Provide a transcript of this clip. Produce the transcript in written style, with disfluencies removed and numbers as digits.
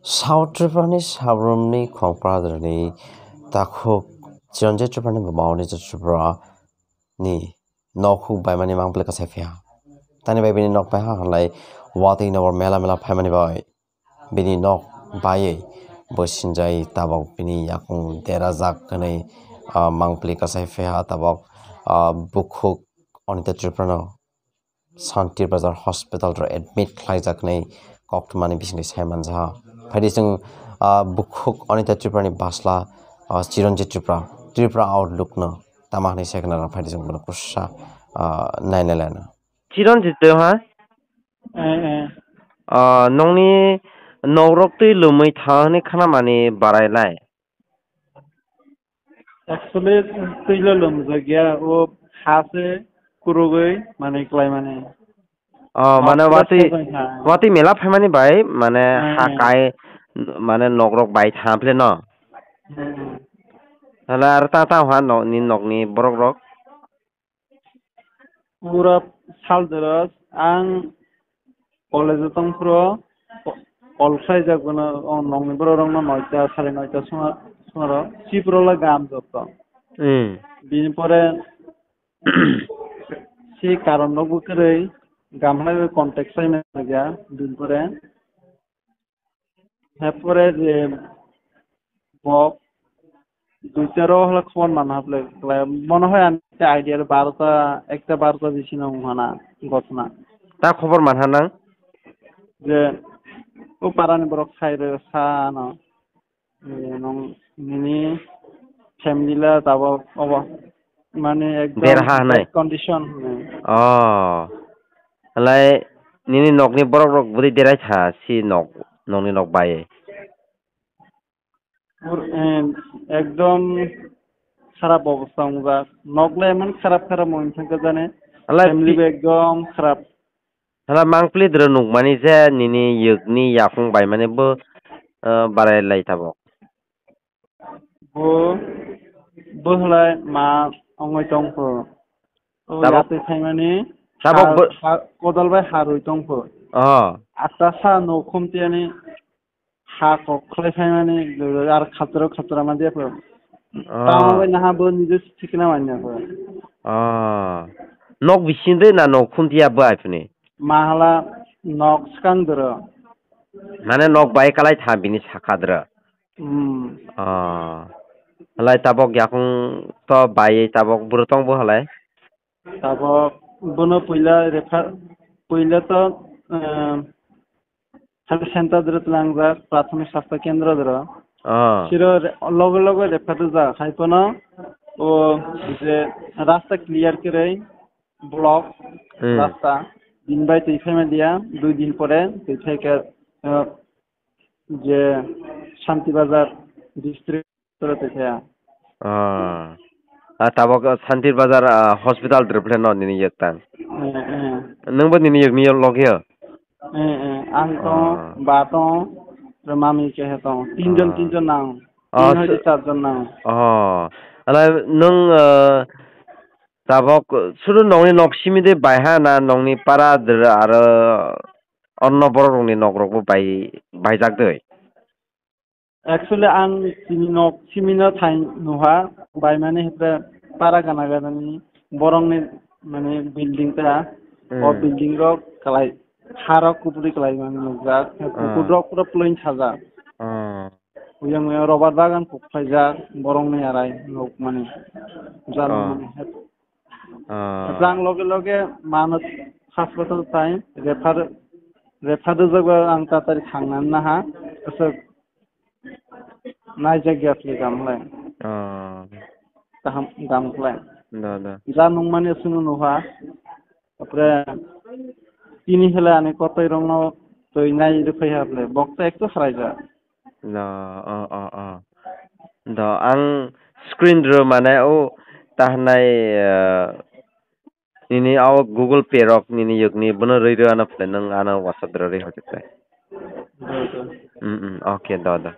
South Tripani Sabrumni Kongpradani Takhuk Chionje Tripani Mauni Tripra Ni Noku by many Mampleka Sefia. Tani baby knock by her like Wati over Mela Family Boy Bini knock by Bushinjai Tabok Bini Yakung Derazak Kane Mampleka Sefia Tabok Bukhook on the Tripano Santi Bazar Hospital to admit Klaijakne Koktumani business Hemanza. Padisung Bukhook on the Tripani Basla Chironji Tripra outlook no Tamani second Padisung Kusha Nine Chiron dito ha? Nongni norok tui lumui thani khana mani barailai. Actually, tuila lumzagya o hase kurugoi mane klai mane. Mana wati mela phamani bai mane hakai mane nogrok bai thample no. Hala ar ta ha no ni nogni borok rok. Pura sal deras ang college tong pro olsai jaguna on nongni bro rong no noita sare noita sumaro si pro la gam jotto. Bini pore si karon no bukerei gamna context sai me gya bin pore hapore je bok দুইটারও হলো সমান মানা হলে মনে হয় আমি আইডিয়ার 12টা একটা 12টা বেশি না হানা ঘটনা তা খবর মানহানাং যে ও পারানি বড় খাইরে সানো নং মিনি ফ্যামিলিলা তাব অব মানে একদম দেরহানাই কন্ডিশন হালাই নিনি নকনি borok rok budi derai tha si nokni nok baye একদম খারাপ অবস্থা আমরা নকলে এমন খারাপ মন থাকে জানে ফ্যামিলি একদম খারাপ hala mangpli dro nukmani je nini yugni yakung bai mane bo barai lai tabo bo hলাই মা অঙ্গই টংফো ও যাতে খাইমানি কদল বাই হারুই টংফো আটা সা নখমতিয়ানি হা কখলাই খাইমানি আর খাতরা মাঝে তামাবাই না বো নিজে ঠিকনা মানিয়া nok bisinde na nok khuntia ba apni mahala nok skandra mane nok bai kalai tha bini sakadra halai tabok yakung to bai tabok burutong bo halai tabok bono পইলা তো সাথে সেন্টার ধরে লাংজা প্রাথমিক স্বাস্থ্য কেন্দ্র ধরে শিরো লগে রেফাতে যা খাইপনা ও যে রাস্তা ক্লিয়ার করে ব্লক রাস্তা দিন বাই তেইফাইমে দিয়া 2 দিন পরে তেইফাইকে যে শান্তিবাজার ডিস্ট্রিক্ট করে তেইফায়া tabok Santir Bazar hospital dreplen no nini yektan nangbo nini yek mi logya ang to ba to mami ke he to tinjon nang tin hoy 4 jon nang ala nung tabok suru nongni noksimi de baiha na nongni para ar onno borok ni nogrok bo baijak dei actually ang simino thain nuha bai mane hepre para ganani borongni mane building ta o building rok kalai harok kupuri kalai mane nujak kupurok pura plain saja uyang robar bagan kuphaijak borongni arai nok mane jalo mane jang loge manut hospital time refer jaga ang tatari thangnan na ha নাই জায়গা আসলে গামলাই তাহাম গামলাই যা নং মানে শুনো নহা তারপরে তিনি হলে আনে কতই রং তৈ নাই রুফাই হাবলে বক্তা একটু হারাই যা da ang screen ro mane o tahnai nini aw google pay rok nini yugni bono rei ro ana phle nang ana whatsapp ro rei hote okay da